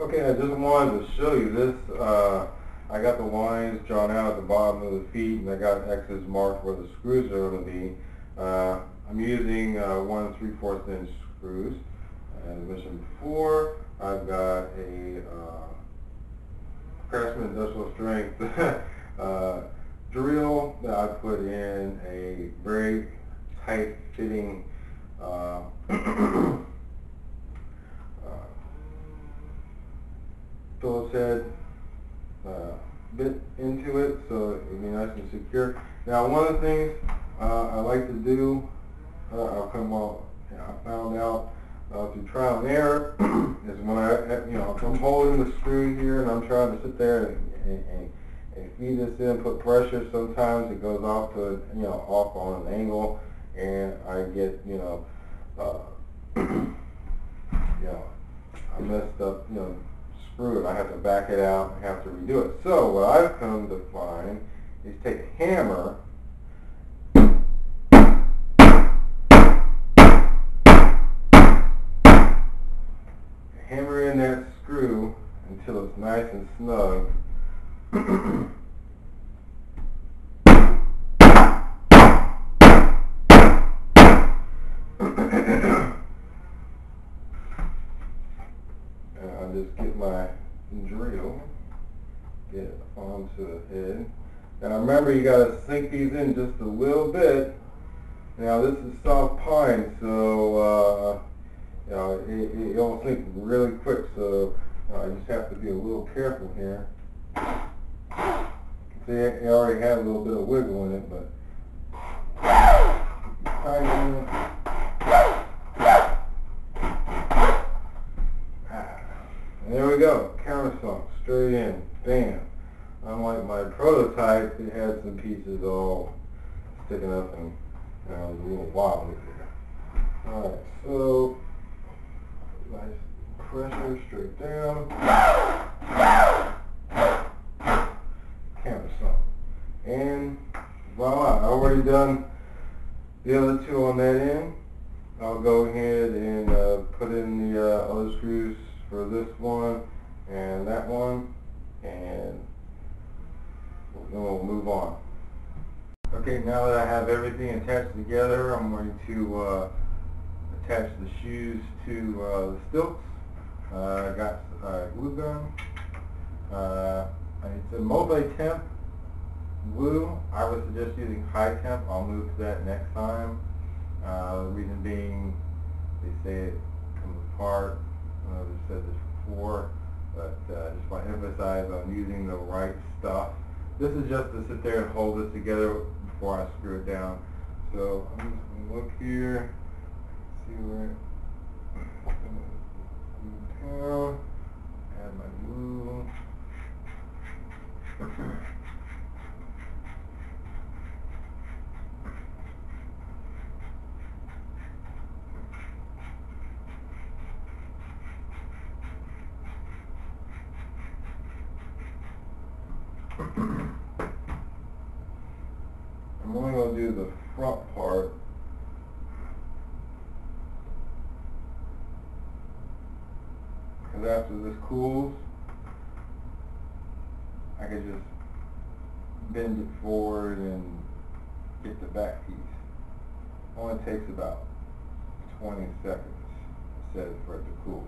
Okay, I just wanted to show you this. I got the lines drawn out at the bottom of the feet, and I got X's marked where the screws are going to be. I'm using 1 3/4 inch screws. As mentioned before, I've got a Craftsman industrial strength drill that I put in a very tight fitting Phillips head bit into it, so it'll be nice and secure. Now, one of the things I like to do, I found out through trial and error, is when if I'm holding the screw here and I'm trying to sit there and feed this in, put pressure, sometimes it goes off to off on an angle, and I get I messed up screw it. I have to back it out and have to redo it. So what I've come to find is take a hammer in that screw until it's nice and snug. And I just get my drill, get it onto the head. Now remember, you got to sink these in just a little bit. Now this is soft pine, so it'll sink really quick, so I just have to be a little careful here. See, it already had a little bit of wiggle in it, but and there we go, countersunk, straight in, bam. Unlike my prototype, it had some pieces all sticking up and it was a little wobbly there. Alright, so nice pressure straight down. Countersunk. And voila, I've already done the other two on that end. I'll go ahead and put in the other screws for this one and that one, and then we'll move on. Okay, now that I have everything attached together, I'm going to attach the shoes to the stilts. I got glue gun. It's a multi-temp glue. I would suggest using high temp. I'll move to that next time. The reason being, they say it comes apart. I've said this before, but just want to emphasize on using the right stuff. This is just to sit there and hold this together before I screw it down. So I'm just going to look here, see where it's going to down, add my glue. I'm only going to do the front part. Because after this cools, I can just bend it forward and get the back piece. Only takes about 20 seconds, it says, for it to cool.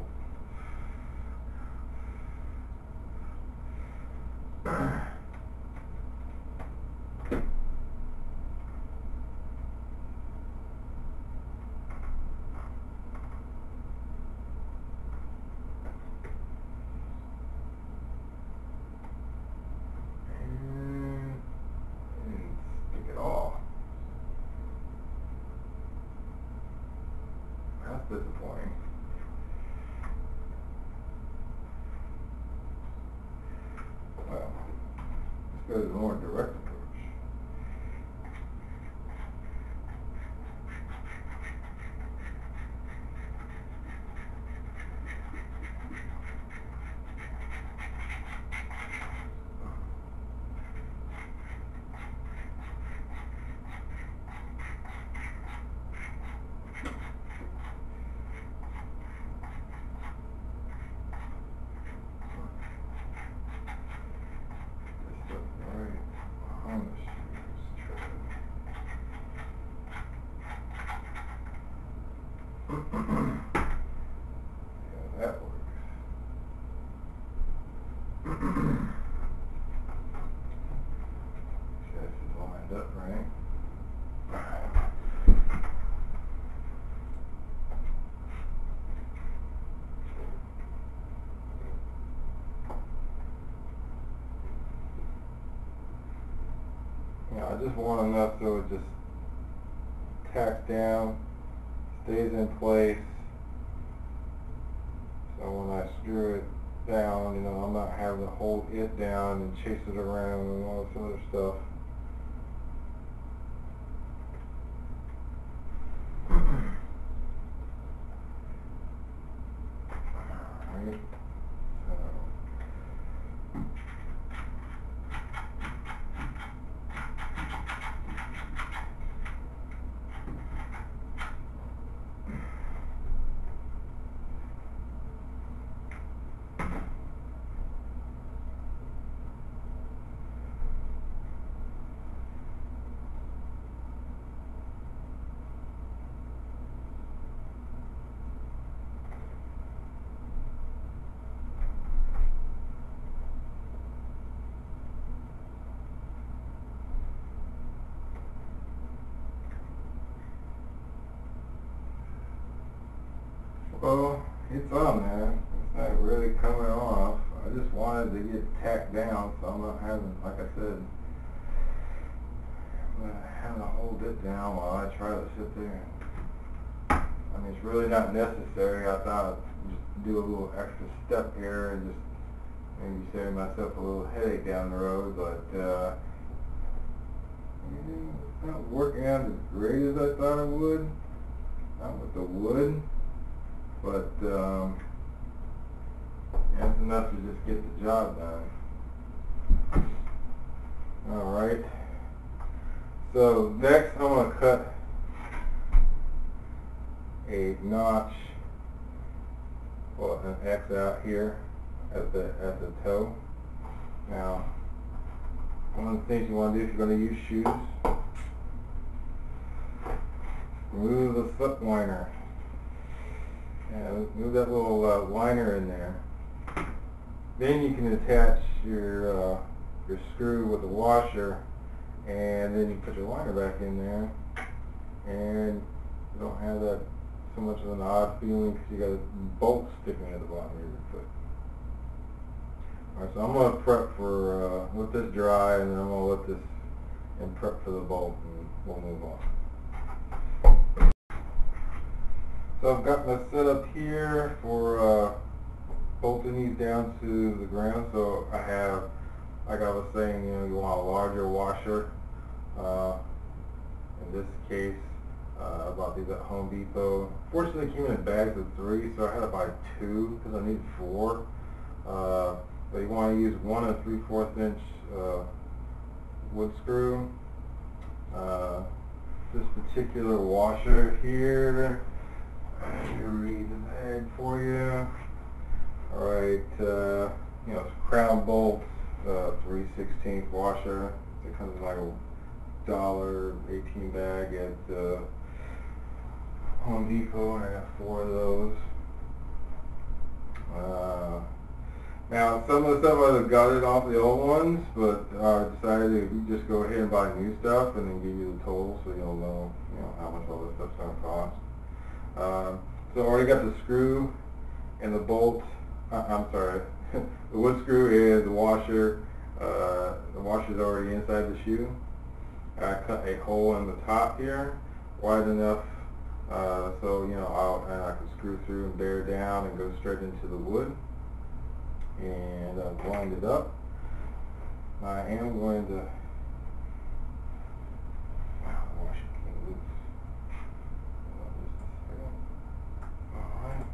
That's disappointing. Well, let's go to the more direct approach. just want enough so it just tacks down, stays in place. So when I screw it down, you know, I'm not having to hold it down and chase it around and all this other stuff. Alright. Well, it's on there. It's not really coming off. I just wanted to get tacked down, so I'm not having, like I said, I'm not having to hold it down while I try to sit there. I mean, it's really not necessary. I thought I'd just do a little extra step here and just maybe save myself a little headache down the road, but it's not working out as great as I thought it would. Not with the wood. But that's enough to just get the job done. Alright. So next I'm going to cut a notch, well, an X out here at the toe. Now, one of the things you want to do if you're going to use shoes, remove the foot liner. Yeah, move that little liner in there. Then you can attach your screw with the washer, and then you put your liner back in there, and you don't have that so much of an odd feeling because you got a bolt sticking at the bottom of your foot. Alright, so I'm going to prep for, let this dry, and then I'm going to let this and prep for the bolt, and we'll move on. So I've got my setup here for bolting these down to the ground. So I have, like I was saying, you know, you want a larger washer. In this case, I bought these at Home Depot. Fortunately, they came in bags of 3, so I had to buy 2 because I need 4. But you want to use 1 3/4 inch wood screw. This particular washer here, let me read the bag for you. Alright, you know, it's crown bolts, 3/16 washer. It comes in like a $1.18 bag at Home Depot, and I got 4 of those. Now, some of the stuff I have got it off the old ones, but I decided to just go ahead and buy new stuff and then give you the total so you'll know, you know, how much all this stuff's going to cost. So I already got the screw and the bolt, I'm sorry, the wood screw is the washer. The washer's already inside the shoe. I cut a hole in the top here, wide enough so, you know, I can screw through and bear down and go straight into the wood. And I've lined it up. I am going to, wow, the washer came loose. Alright.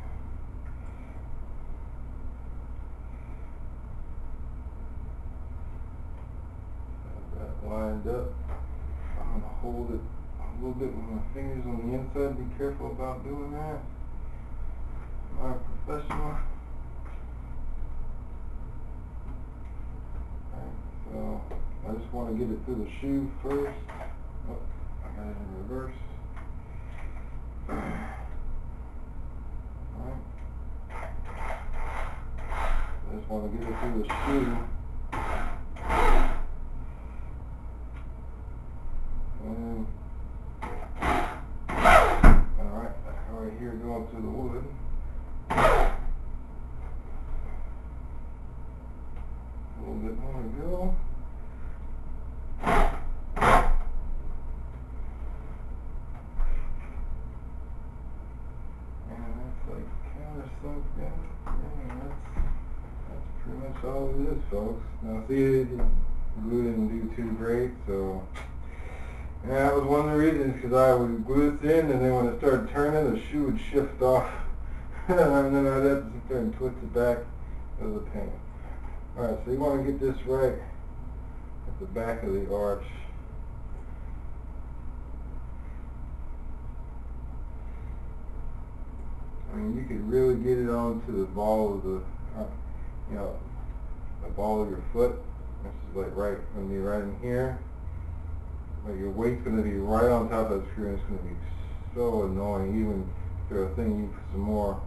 Have that lined up. I'm going to hold it a little bit with my fingers on the inside. Be careful about doing that. I'm not a professional. So I just want to get it through the shoe first. Oh, I got it in reverse. Alright. I just want to get it through the shoe. And alright, right here going through the wood. A little bit more to go. That's all it is, folks. Now see, the glue didn't do too great, so yeah, that was one of the reasons, because I would glue this in, and then when it started turning, the shoe would shift off, and then I'd have to sit there and twist it back of the paint. Alright, so you want to get this right at the back of the arch. I mean, you could really get it onto the ball of the, you know, the ball of your foot. This is like right, going to be right in here. Like your weight's going to be right on top of the screw, and it's going to be so annoying. Even if you're a thing, you put some more,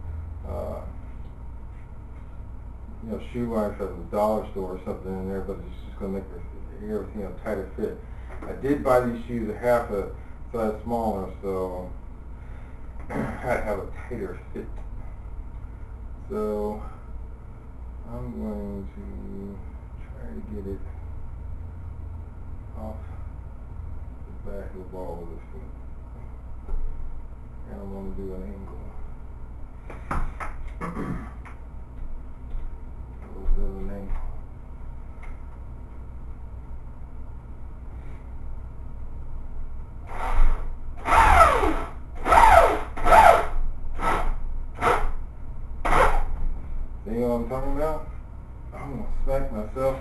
you know, shoe liner from the dollar store or something in there, but it's just going to make everything a tighter fit. I did buy these shoes a half a size smaller, so I had to have a tighter fit. So I'm going to try to get it off the back of the ball of the foot. And I'm going to do an angle. A little bit of an angle. See what I'm talking about? I'm going to smack myself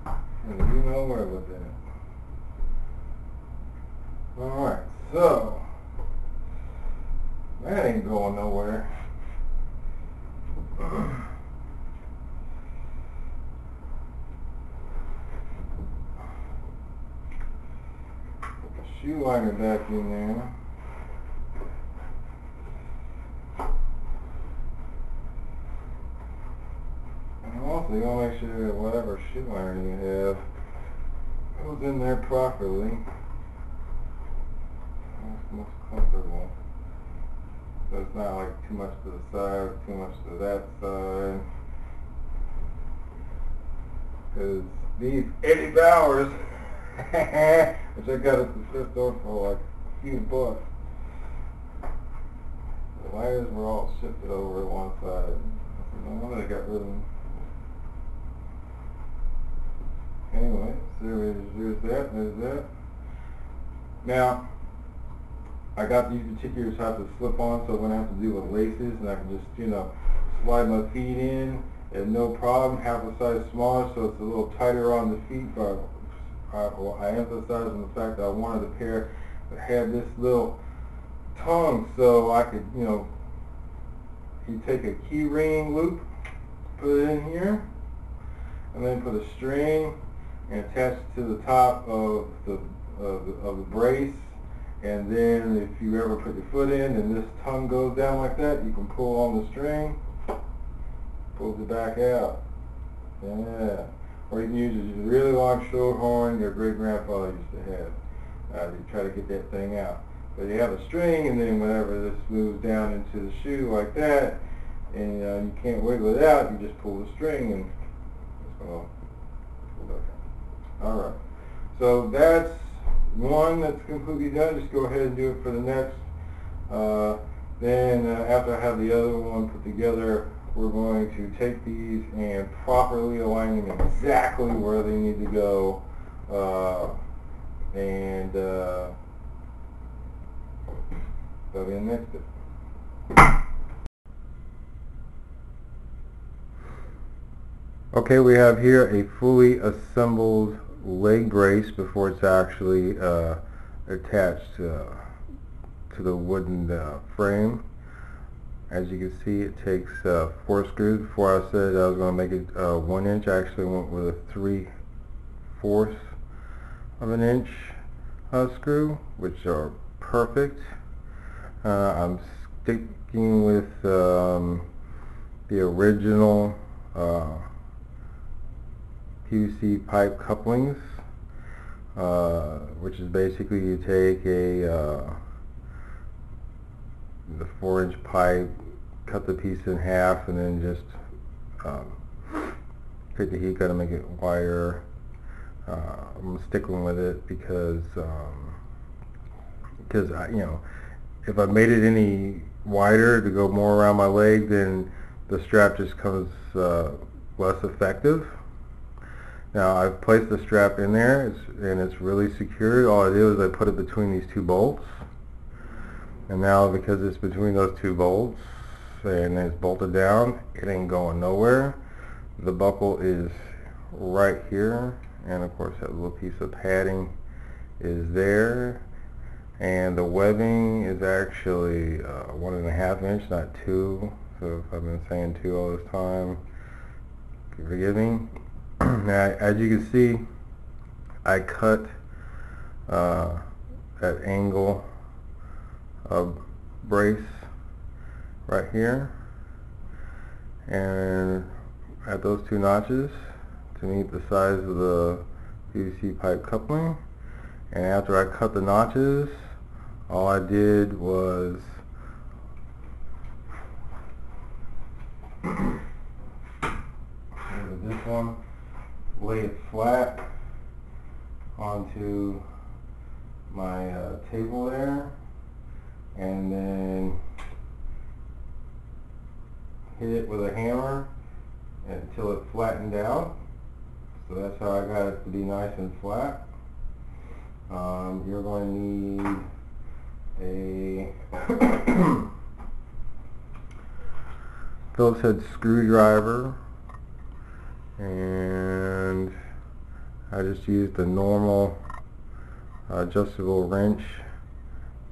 and you know where with that. Alright, so that ain't going nowhere. Put the shoe liner back in there. Also, you want to make sure that whatever shoe liner you have goes in there properly. That's most comfortable. So it's not like too much to the side, too much to that side. Because these Eddie Bowers, which I got at the thrift store for like a few bucks, the liners were all shifted over to one side. No wonder they got rid of them. Anyway, so there's that. Now, I got these particular types of slip-ons, so when I have to do with laces, and I can just, you know, slide my feet in, and no problem, half a size smaller, so it's a little tighter on the feet, but I emphasize on the fact that I wanted a pair that had this little tongue, so I could, you know, you take a key ring loop, put it in here, and then put a string and attach it to the top of the brace, and then if you ever put your foot in and this tongue goes down like that, you can pull on the string, pulls it back out. Yeah. Or you can use a really long short horn your great grandfather used to have to try to get that thing out. But you have a string, and then whenever this moves down into the shoe like that, and you can't wiggle it out, you just pull the string and it's going to pull back out. Alright, so that's one that's completely done. Just go ahead and do it for the next. Then after I have the other one put together, we're going to take these and properly align them exactly where they need to go. And that'll be the next bit. Okay, we have here a fully assembled leg brace before it's actually attached to the wooden frame. As you can see, it takes 4 screws. Before I said I was going to make it 1 inch, I actually went with a 3/4 of an inch screw, which are perfect. I'm sticking with the original PVC pipe couplings, which is basically you take the 4-inch pipe, cut the piece in half, and then just take the heat gun and make it wider. I'm sticking with it because you know, if I made it any wider to go more around my leg, then the strap just comes less effective. Now I've placed the strap in there, and it's really secured. All I did was I put it between these two bolts, and now because it's between those two bolts and it's bolted down, it ain't going nowhere. The buckle is right here, and of course that little piece of padding is there, and the webbing is actually 1.5 inch, not 2. So if I've been saying 2 all this time, forgive me. Now, as you can see, I cut that angle of brace right here, and at those 2 notches to meet the size of the PVC pipe coupling. And after I cut the notches, all I did was this one, lay it flat onto my table there, and then hit it with a hammer until it flattened out. So that's how I got it to be nice and flat. You're going to need a Phillips head screwdriver, and I just used a normal adjustable wrench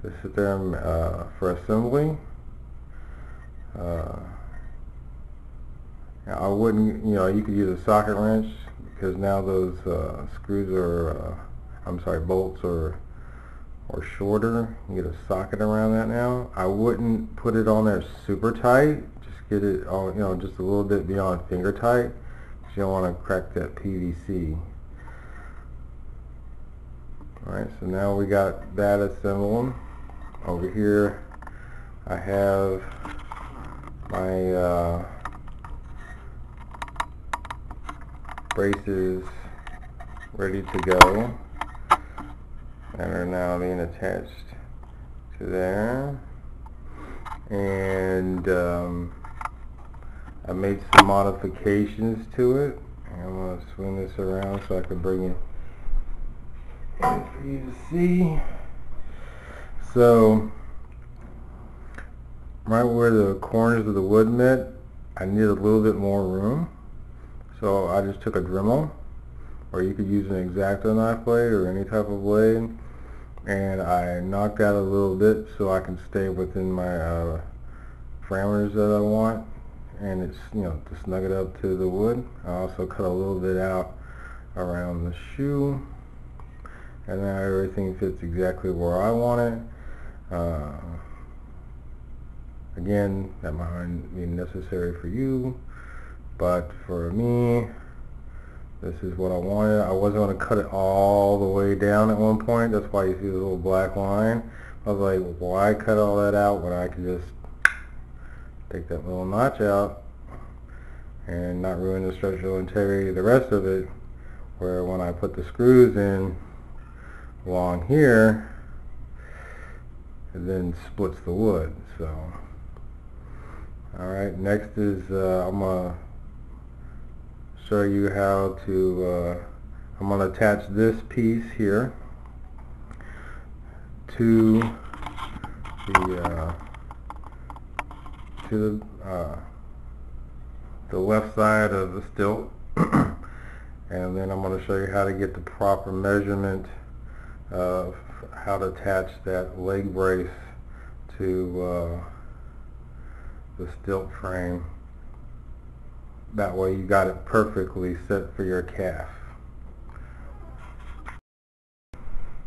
to sit there for assembly. I wouldn't, you could use a socket wrench, because now those screws are, bolts are shorter. You get a socket around that now. I wouldn't put it on there super tight. Just get it on, just a little bit beyond finger tight, because you don't want to crack that PVC. Alright, so now we got that assembled. Over here I have my braces ready to go, and are now being attached to there. And I made some modifications to it. I'm going to swing this around so I can bring it in for you to see. So right where the corners of the wood met, I need a little bit more room. So I just took a Dremel, or you could use an X-Acto knife blade or any type of blade, and I knocked out a little bit so I can stay within my parameters that I want, and it's, to snug it up to the wood. I also cut a little bit out around the shoe, and now everything fits exactly where I want it. Again, that might not be necessary for you, but for me, this is what I wanted. I wasn't going to cut it all the way down at one point. That's why you see the little black line. I was like, why cut all that out when I could just take that little notch out and not ruin the structural integrity of the rest of it, where when I put the screws in along here, it then splits the wood. So alright, next is I'm going to show you how to I'm going to attach this piece here to the left side of the stilt, and then I'm going to show you how to get the proper measurement of how to attach that leg brace to the stilt frame. That way you got it perfectly set for your calf.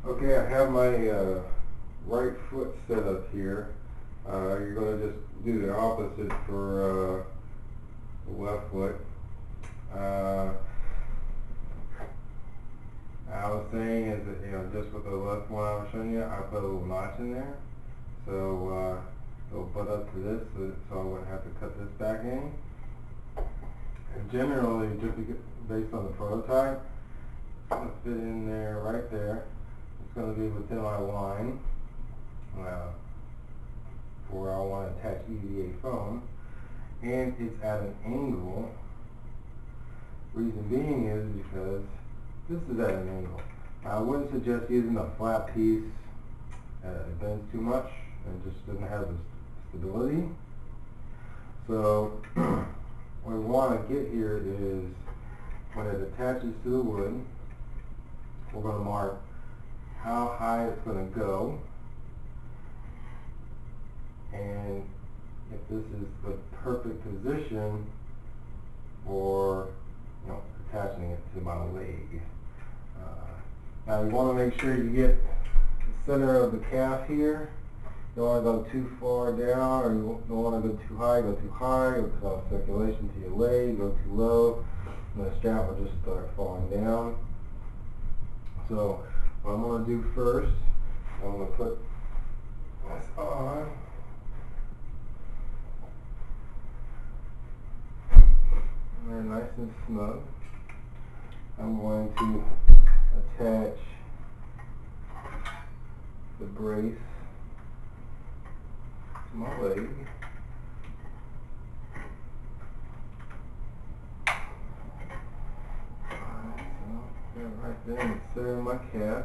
Okay, I have my right foot set up here. You're going to just do the opposite for the left foot. I was saying is that, just with the left one I was showing you, I put a little notch in there, so it'll butt up to this, so I wouldn't have to cut this back in. And generally, just based on the prototype, it's going to fit in there, right there. It's going to be within my line where I want to attach EVA foam, and it's at an angle Reason being is because this is at an angle. I wouldn't suggest using a flat piece. It bends too much and just doesn't have the stability. So what we want to get here is when it attaches to the wood, we're going to mark how high it's going to go, and if this is the perfect position for attaching it to my leg. Now you want to make sure you get the center of the calf here. You don't want to go too far down, or you don't want to go too high. Go too high, it'll cause circulation to your leg. Go too low, and the strap will just start falling down. So what I'm going to do first, I'm going to put this on. They're nice and snug. I'm going to attach the brace to my leg. Alright, so right there in the center of my calf.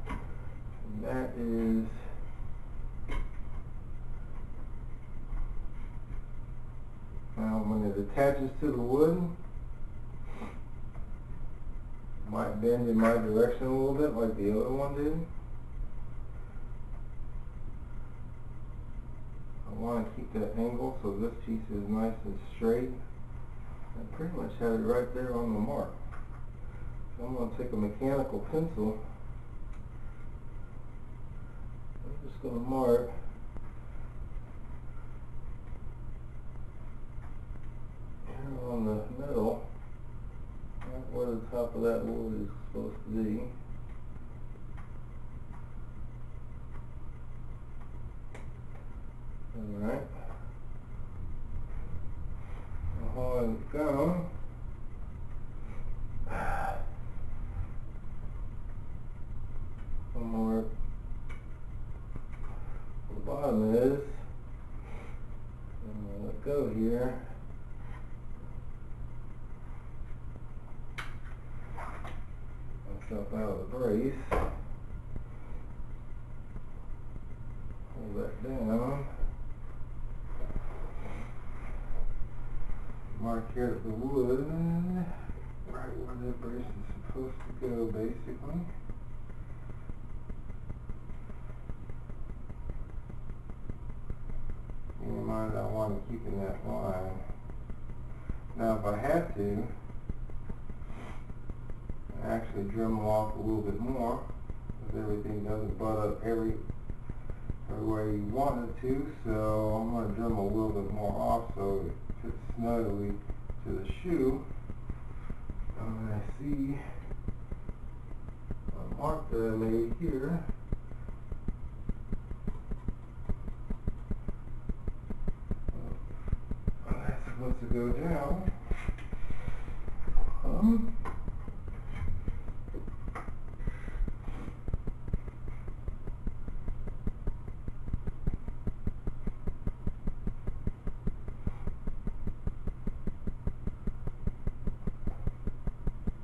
And that is now when it attaches to the wood, it might bend in my direction a little bit like the other one did. I want to keep that angle so this piece is nice and straight. I pretty much have it right there on the mark. So I'm going to take a mechanical pencil. I'm just going to mark here on the middle, right where the top of that wood is supposed to be. Alright. I'll hold it down. One more. The bottom is, I'm going to let go here. Myself out of the brace. Hold that down. Mark here at the wood, right where the brace is supposed to go, basically. Keep in mind, I want to keep in that line. Now, if I had to, I actually Dremel off a little bit more, because everything doesn't butt up everywhere you want it to. So I'm going to Dremel a little bit more off so it fits snugly to the shoe. And I see a mark that I made here. That's supposed to go down.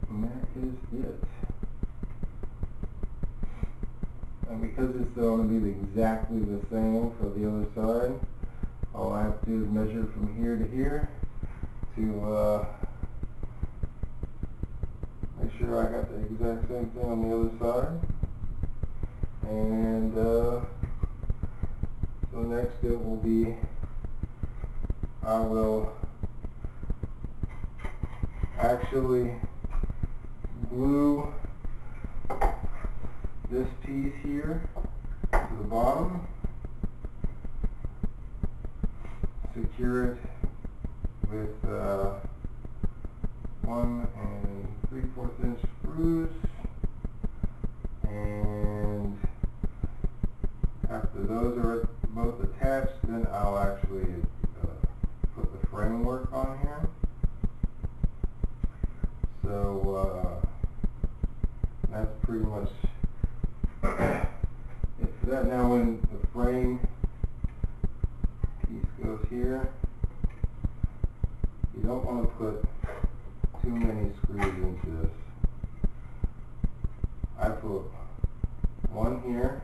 And that is it. And because it's going to be exactly the same for the other side, all I have to do is measure from here to here to make sure I got the exact same thing on the other side. And so next it will be, I will actually glue this piece here to the bottom, secure it with 1 3/4 inch screws, and after those are both attached, then I'll actually put the framework on here. So that's pretty much it for that. Now when the frame piece goes here, you don't want to put too many screws into this. I put one here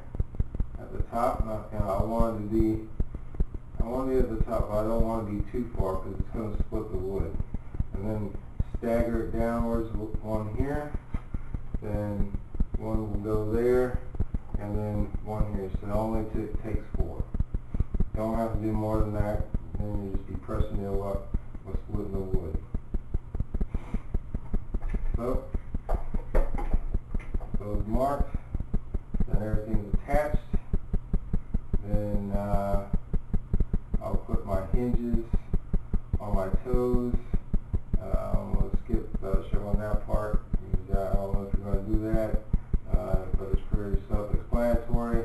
at the top, and I want it to be at the top, but I don't want to be too far because it's going to split the wood. And then stagger it downwards with one here, then one will go there, and then one here. So it only takes 4. Don't have to do more than that. Then you just be pressing it up with splitting the wood. So those marked, then everything's attached. Then I'll put my hinges on my toes. We'll skip showing that part. I don't know if you're going to do that, but it's pretty self-explanatory.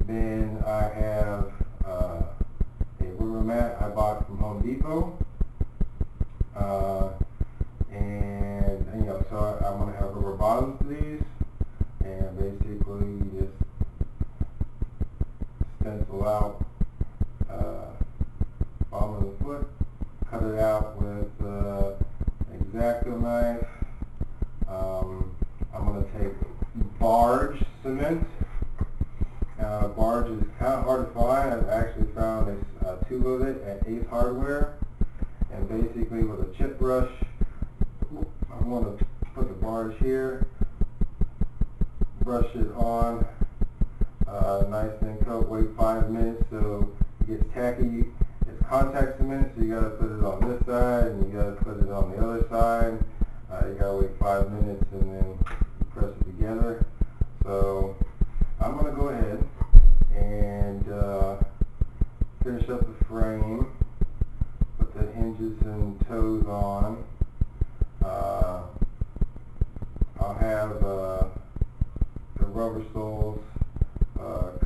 Then I have a rubber mat I bought from Home Depot. So I'm going to have rubber bottoms to these, and basically just stencil out bottom of the foot, cut it out with X-Acto knife. I'm going to take barge cement. Barge is kind of hard to find. I've actually found a tube of it at Ace Hardware, and basically with a chip brush, I'm going to put the barge here, brush it on, nice and coat, wait 5 minutes so it gets tacky. It's contact cement, so you got to put it on this side and you got to put it on the other side. You got to wait 5 minutes and then press it together. So I'm going to go ahead and finish up the frame, put the hinges and toes on. I'll have the rubber soles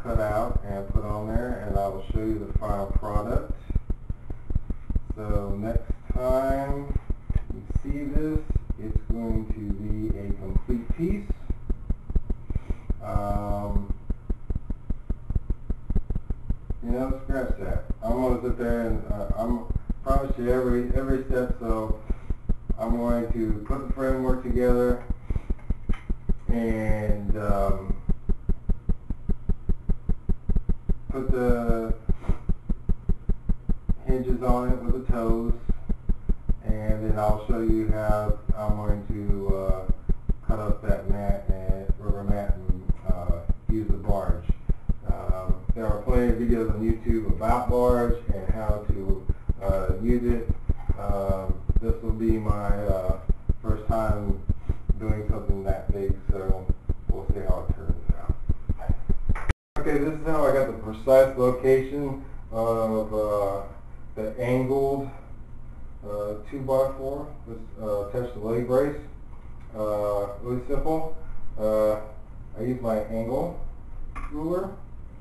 cut out and put on there, and I will show you the final product. So next time you see this, it's going to be a complete piece. Scratch that. I'm going to sit there and I'm promise you every step. So I'm going to put the framework together and put the hinges on it with the toes, and then I'll show you how I'm going to cut up that mat and rubber mat and use the barge. There are plenty of videos on YouTube about barge and how to use it. This will be my first time doing something that big, so we'll see how it turns out. Okay, this is how I got the precise location of the angled 2x4. Let's attach the leg brace. Really simple. I use my angle ruler,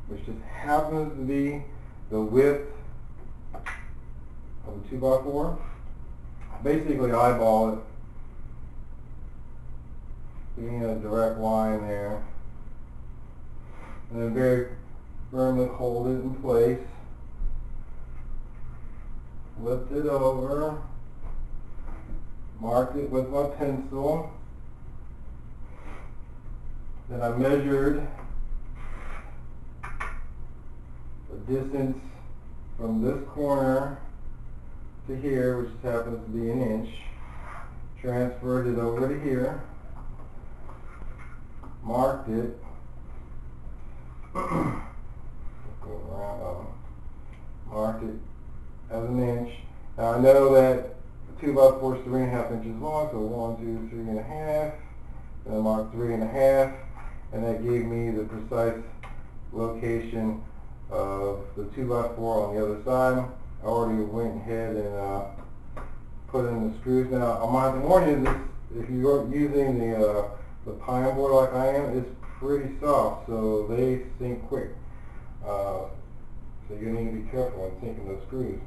which just happens to be the width of the 2x4. Basically eyeball it, getting a direct line there, and then very firmly hold it in place. Lift it over, mark it with my pencil. Then I measured the distance from this corner to here, which happens to be 1 inch. Transferred it over to here, marked it, marked it as 1 inch. Now I know that the 2x4 is 3.5 inches long, so 1, 2, 3.5. Then I marked 3.5, and that gave me the precise location of the 2x4 on the other side. I already went ahead and put in the screws. Now I might warn you, this, if you're using the pine board like I am, it's pretty soft, so they sink quick. So you need to be careful when sinking those screws.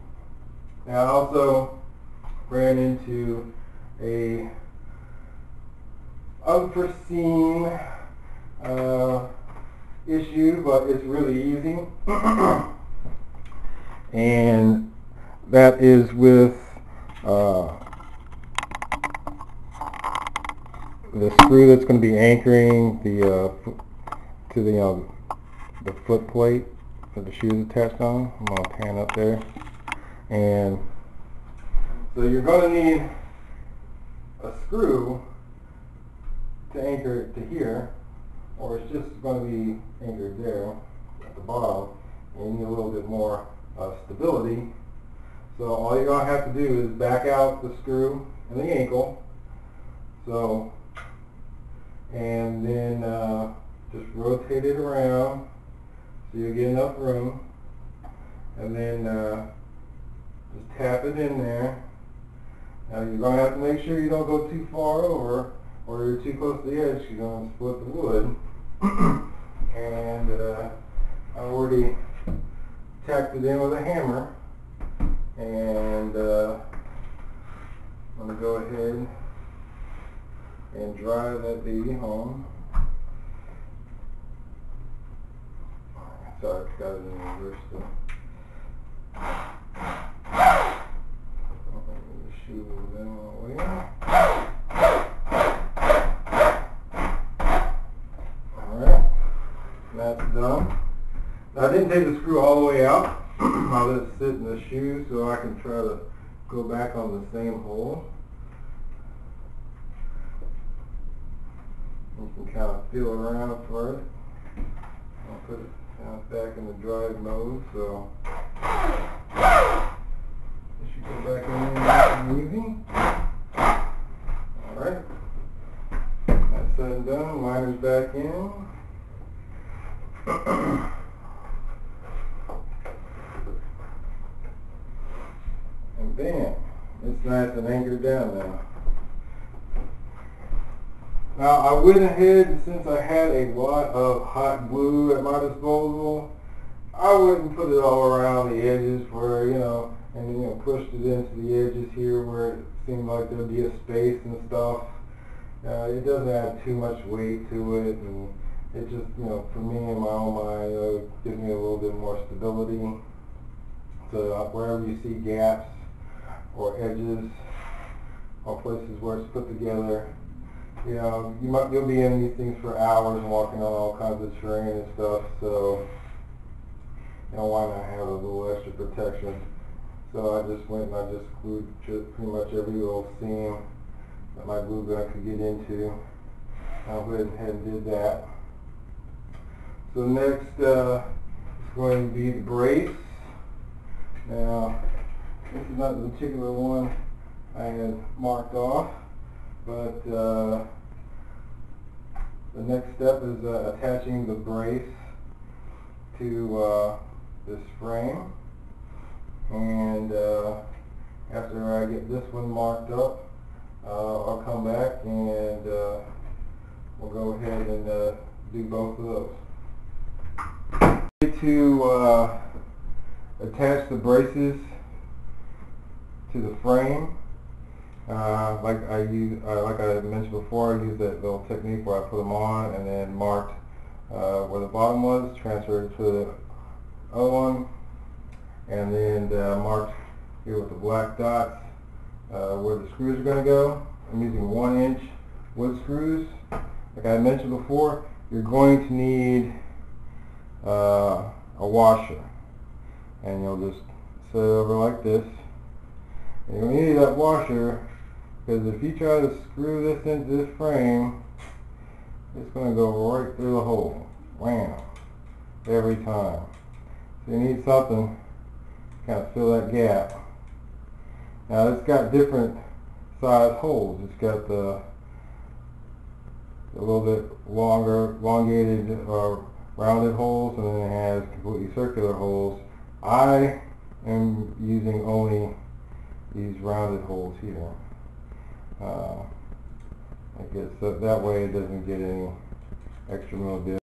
Now I also ran into a unforeseen issue, but it's really easy. And that is with the screw that's going to be anchoring the to the foot plate that the shoe is attached on. I'm going to pan up there, and so you're going to need a screw to anchor it to here, or it's just going to be anchored there at the bottom, and you need a little bit more stability. So all you're going to have to do is back out the screw and the ankle, and then just rotate it around so you get enough room, and then just tap it in there. Now you're going to have to make sure you don't go too far over, or you're too close to the edge, you're going to split the wood. And I already tacked it in with a hammer, and I'm going to go ahead and drive that baby home. Sorry, I got it in reverse though. The shoe will then away. Alright, that's done. Now, I didn't take the screw all the way out. I'll let it sit in the shoe so I can try to go back on the same hole. You can kind of feel around for it. I'll put it back in the drive mode, so it should go back in there nice and easy. Alright, that's said and done. Liner's back in. And bam, it's nice and anchored down now. Now I went ahead, and since I had a lot of hot glue at my disposal, I wouldn't put it all around the edges where, and pushed it into the edges here where it seemed like there'd be a space and stuff. It doesn't add too much weight to it, and it just, for me in my own mind, gives me a little bit more stability. So wherever you see gaps or edges or places where it's put together, you'll be in these things for hours walking on all kinds of terrain and stuff, so why not have a little extra protection? So I just went and I just glued pretty much every little seam that my glue gun could get into. I went ahead and did that. So next is going to be the brace. Now, this is not the particular one I had marked off, but the next step is attaching the brace to this frame, and after I get this one marked up, I'll come back and we'll go ahead and do both of those. To attach the braces to the frame, like I mentioned before, I used that little technique where I put them on and then marked where the bottom was, transferred to the other one, and then marked here with the black dots where the screws are going to go. I'm using 1-inch wood screws. Like I mentioned before, you're going to need a washer, and you'll just set it over like this. And you'll need that washer because if you try to screw this into this frame, it's going to go right through the hole. Wham! Every time. So you need something to kind of fill that gap. Now it's got different size holes. It's got the a little bit longer, elongated, rounded holes, and then it has completely circular holes. I am using only these rounded holes here. I guess that way it doesn't get any extra mobility.